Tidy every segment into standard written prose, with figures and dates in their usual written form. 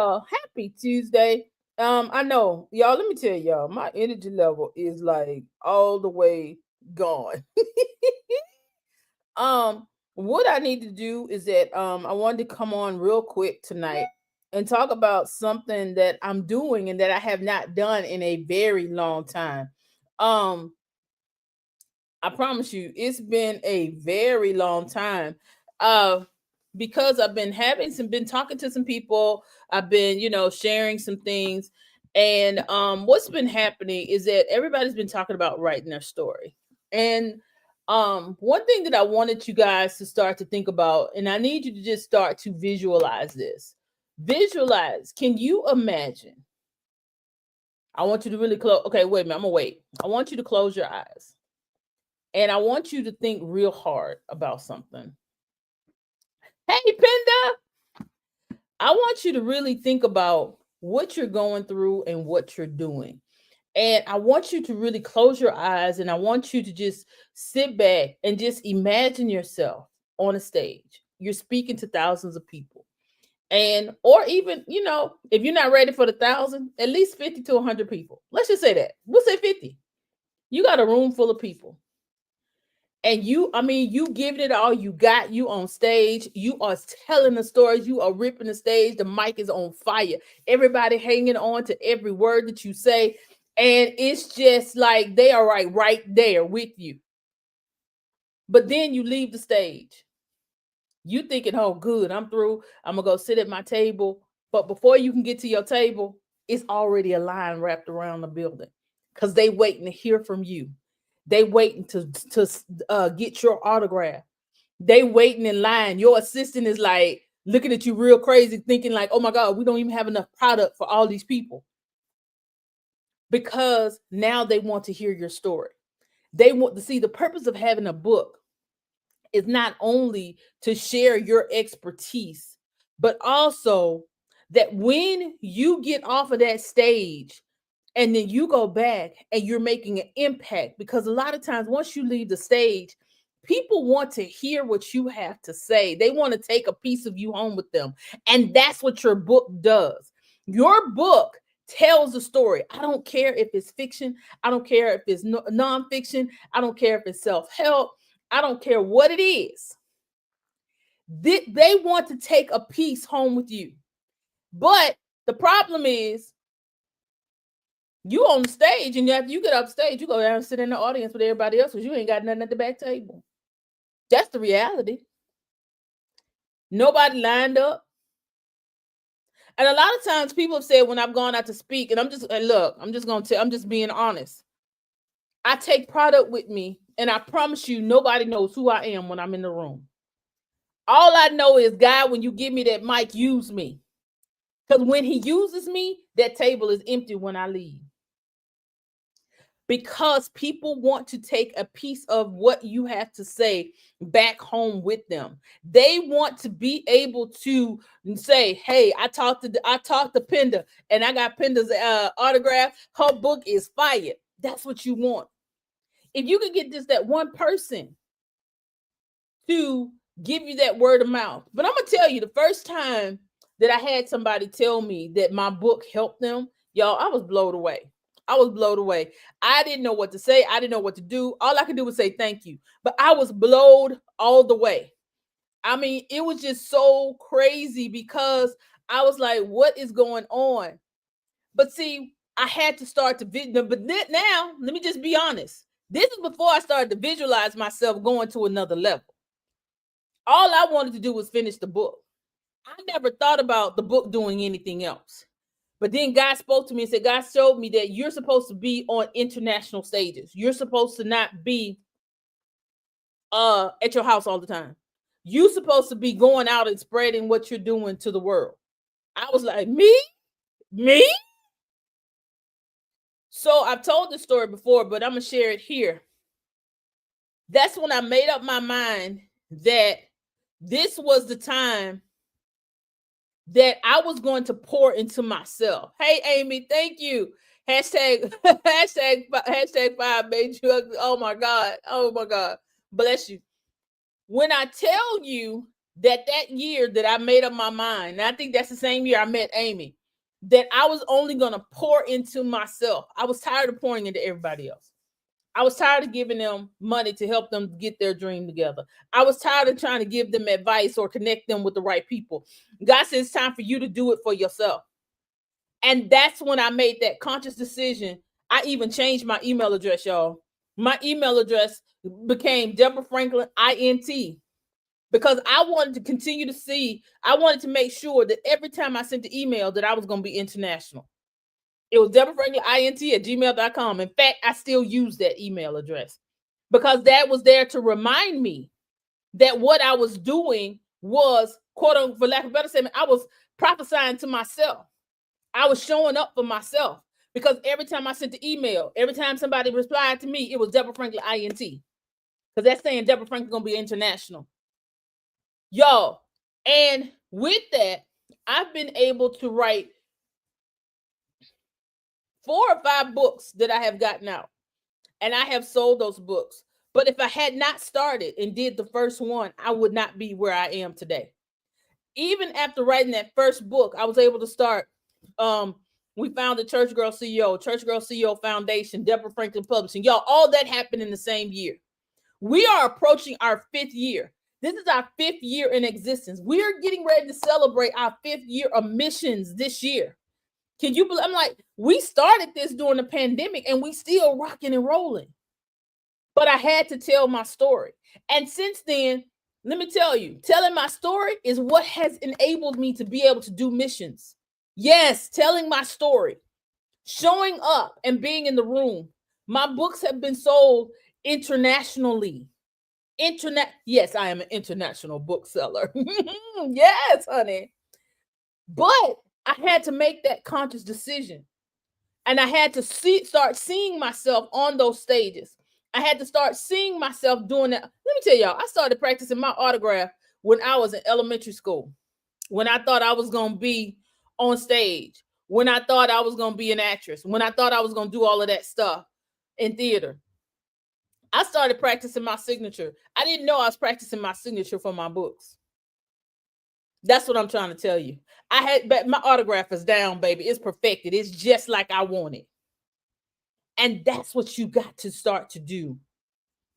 y'all. Happy Tuesday. I know, y'all, let me tell y'all, my energy level is like all the way gone. What I need to do is that I wanted to come on real quick tonight and talk about something that I'm doing and that I have not done in a very long time. Um, I promise you, it's been a very long time. Uh, because I've been talking to some people, I've been, sharing some things. And what's been happening is that everybody's been talking about writing their story. And one thing that I wanted you guys to start to think about, and I need you to just start to visualize this. Visualize. Can you imagine? I want you to really close. Okay, wait a minute. I'm gonna wait. I want you to close your eyes. And I want you to think real hard about something. Hey, Penda, I want you to really think about what you're going through and what you're doing. And I want you to really close your eyes and I want you to just sit back and just imagine yourself on a stage. You're speaking to thousands of people. And, or even, if you're not ready for the thousand, at least 50 to 100 people. Let's just say that. We'll say 50. You got a room full of people and you giving it all you got. You on stage, you are telling the stories, you are ripping the stage, the mic is on fire, everybody hanging on to every word that you say, and it's just like they are right there with you. But then you leave the stage, you thinking, oh good, I'm through, I'm gonna go sit at my table. But before you can get to your table, it's already a line wrapped around the building because they waiting to hear from you. They waiting to get your autograph. They waiting in line. Your assistant is like looking at you real crazy, thinking like, "Oh my God, we don't even have enough product for all these people." Because now they want to hear your story. They want to see the purpose of having a book is not only to share your expertise, but also that when you get off of that stage and then you go back and you're making an impact, because a lot of times once you leave the stage, people want to hear what you have to say. They want to take a piece of you home with them. And that's what your book does. Your book tells a story. I don't care if it's fiction. I don't care if it's nonfiction. I don't care if it's self-help. I don't care what it is. They want to take a piece home with you. But the problem is, you on the stage, and after you get up stage, you go down and sit in the audience with everybody else because you ain't got nothing at the back table. That's the reality. Nobody lined up. And a lot of times people have said when I've gone out to speak, and I'm just I'm just being honest. I take product with me, and I promise you, nobody knows who I am when I'm in the room. All I know is, God, when you give me that mic, use me. Because when he uses me, that table is empty when I leave. Because people want to take a piece of what you have to say back home with them. They want to be able to say, hey, I talked to Penda and I got Penda's autograph. Her book is fire. That's what you want. If you could get just that one person to give you that word of mouth. But I'm going to tell you, the first time that I had somebody tell me that my book helped them, y'all, I was blown away. I was blown away. I didn't know what to say. I didn't know what to do. All I could do was say thank you. But I was blown all the way. I mean, it was just so crazy because I was like, what is going on? But see, I had to start to but now, let me just be honest. This is before I started to visualize myself going to another level. All I wanted to do was finish the book. I never thought about the book doing anything else. But then God spoke to me and said, God showed me that you're supposed to be on international stages. You're supposed to not be at your house all the time. You're supposed to be going out and spreading what you're doing to the world. I was like, me? So I've told this story before, but I'm going to share it here. That's when I made up my mind that this was the time that I was going to pour into myself. Hey, Amy, thank you. Hashtag 5 made you. Oh my God. Bless you. When I tell you that year that I made up my mind, and I think that's the same year I met Amy, that I was only going to pour into myself. I was tired of pouring into everybody else. I was tired of giving them money to help them get their dream together. I was tired of trying to give them advice or connect them with the right people. God said it's time for you to do it for yourself. And that's when I made that conscious decision. I even changed my email address, y'all. My email address became Deborah Franklin INT, because I wanted to continue to see, I wanted to make sure that every time I sent the email that I was going to be international. It was Deborah Franklin INT at gmail.com. In fact, I still use that email address because that was there to remind me that what I was doing was, quote unquote, for lack of a better statement, I was prophesying to myself. I was showing up for myself, because every time I sent the email, every time somebody replied to me, it was Deborah Franklin INT, because that's saying Deborah Franklin going to be international. Y'all, and with that, I've been able to write 4 or 5 books that I have gotten out, and I have sold those books. But if I had not started and did the first one, I would not be where I am today. Even after writing that first book, I was able to start. We founded Church Girl CEO Foundation, Deborah Franklin Publishing. Y'all, all that happened in the same year. We are approaching our 5th year. This is our 5th year in existence. We are getting ready to celebrate our 5th year of missions this year. Can you believe? I'm like, we started this during the pandemic and we still rocking and rolling. But I had to tell my story. And since then, let me tell you, telling my story is what has enabled me to be able to do missions. Yes, telling my story, showing up and being in the room. My books have been sold internationally. Yes, I am an international bookseller. Yes, honey. But I had to make that conscious decision. And I had to start seeing myself on those stages. I had to start seeing myself doing that. Let me tell y'all, I started practicing my autograph when I was in elementary school, when I thought I was going to be on stage, when I thought I was going to be an actress, when I thought I was going to do all of that stuff in theater. I started practicing my signature. I didn't know I was practicing my signature for my books. That's what I'm trying to tell you. But my autograph is down, baby. It's perfected. It's just like I want it. And that's what you got to start to do.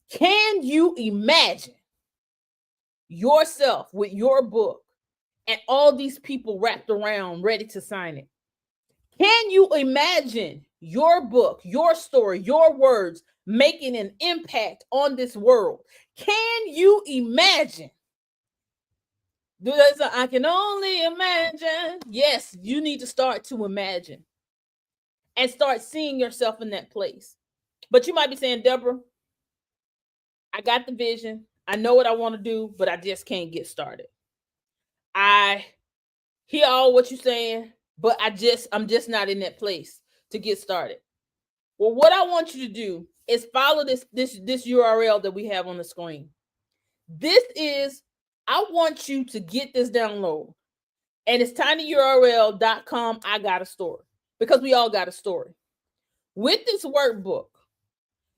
Can you imagine yourself with your book and all these people wrapped around ready to sign it? Can you imagine your book, your story, your words making an impact on this world? Can you imagine? I can only imagine. Yes, you need to start to imagine and start seeing yourself in that place. But you might be saying, Deborah, I got the vision. I know what I want to do, but I just can't get started. I hear all what you're saying, but I'm just not in that place to get started. Well, what I want you to do is follow this URL that we have on the screen. I want you to get this download, and it's tinyurl.com. I got a story, because we all got a story. With this workbook,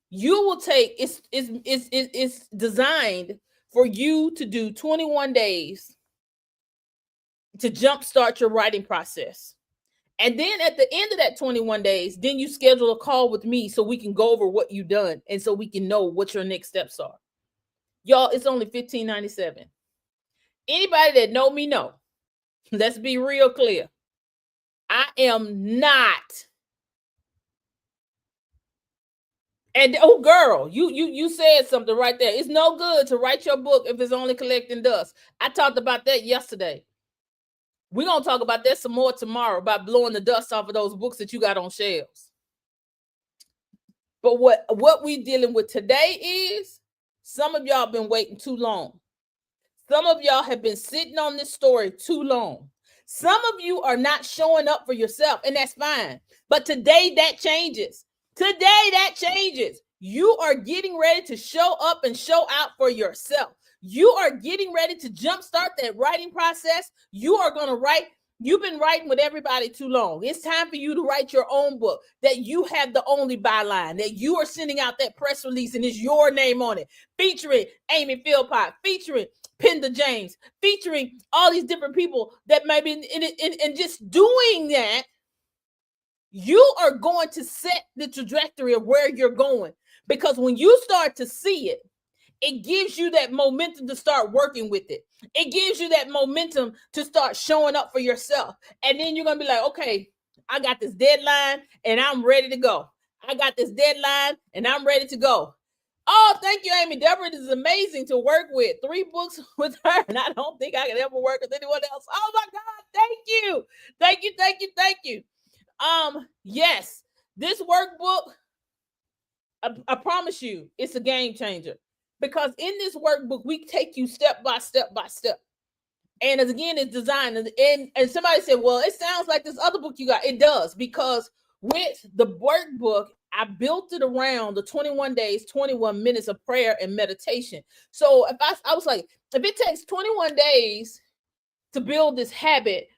you will take it's designed for you to do 21 days to jumpstart your writing process. And then at the end of that 21 days, then you schedule a call with me so we can go over what you've done and so we can know what your next steps are. Y'all, it's only $15.97. Anybody that know me know. Let's be real clear. I am not. And oh, girl, you said something right there. It's no good to write your book if it's only collecting dust. I talked about that yesterday. We're going to talk about that some more tomorrow, about blowing the dust off of those books that you got on shelves. But what we dealing with today is, some of y'all been waiting too long. Some of y'all have been sitting on this story too long. Some of you are not showing up for yourself, and that's fine. But today that changes. Today that changes. You are getting ready to show up and show out for yourself. You are getting ready to jumpstart that writing process. You are going to write. You've been writing with everybody too long. It's time for you to write your own book, that you have the only byline, that you are sending out that press release and it's your name on it, featuring Amy Philpott, featuring Penda James, featuring all these different people that might be in just doing that, you are going to set the trajectory of where you're going. Because when you start to see it, it gives you that momentum to start working with it. It gives you that momentum to start showing up for yourself. And then you're going to be like, okay, I got this deadline and I'm ready to go. I got this deadline and I'm ready to go. Oh, thank you, Amy. Deborah is amazing to work with. 3 books with her, and I don't think I can ever work with anyone else. Oh my God, thank you. Thank you, thank you, thank you. Yes, this workbook, I promise you, it's a game changer. Because in this workbook, we take you step by step by step. And as again, it's designed. And somebody said, well, it sounds like this other book you got. It does, because with the workbook, I built it around the 21 days, 21 minutes of prayer and meditation. So if I was like, if it takes 21 days to build this habit,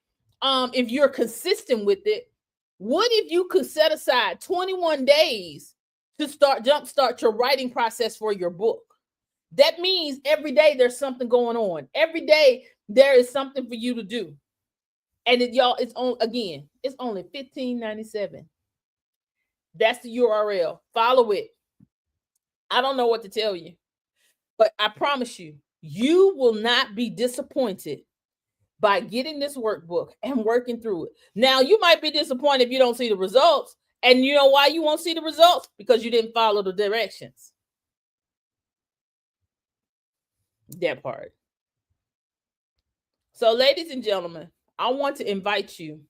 if you're consistent with it, what if you could set aside 21 days to jumpstart your writing process for your book? That means every day there's something going on. Every day there is something for you to do. And y'all, it's only $15.97. That's the URL. Follow it. I don't know what to tell you, but I promise you, you will not be disappointed by getting this workbook and working through it. Now, you might be disappointed if you don't see the results. And you know why you won't see the results? Because you didn't follow the directions. That part. So, ladies and gentlemen, I want to invite you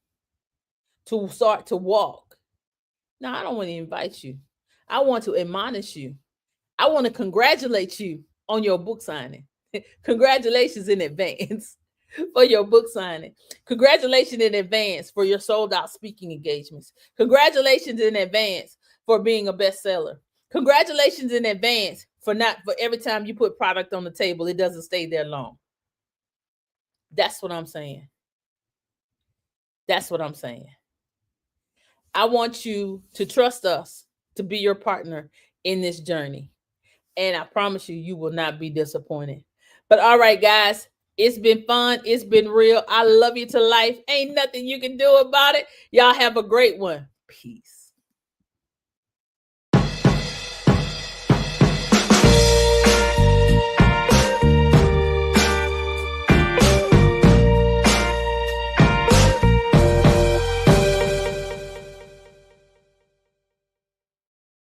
to start to walk. Now, I don't want to invite you. I want to admonish you. I want to congratulate you on your book signing. Congratulations in advance for your book signing. Congratulations in advance for your sold out speaking engagements. Congratulations in advance for being a bestseller. Congratulations in advance for every time you put product on the table, it doesn't stay there long. That's what I'm saying. That's what I'm saying. I want you to trust us to be your partner in this journey. And I promise you, you will not be disappointed. But all right, guys, it's been fun. It's been real. I love you to life. Ain't nothing you can do about it. Y'all have a great one. Peace.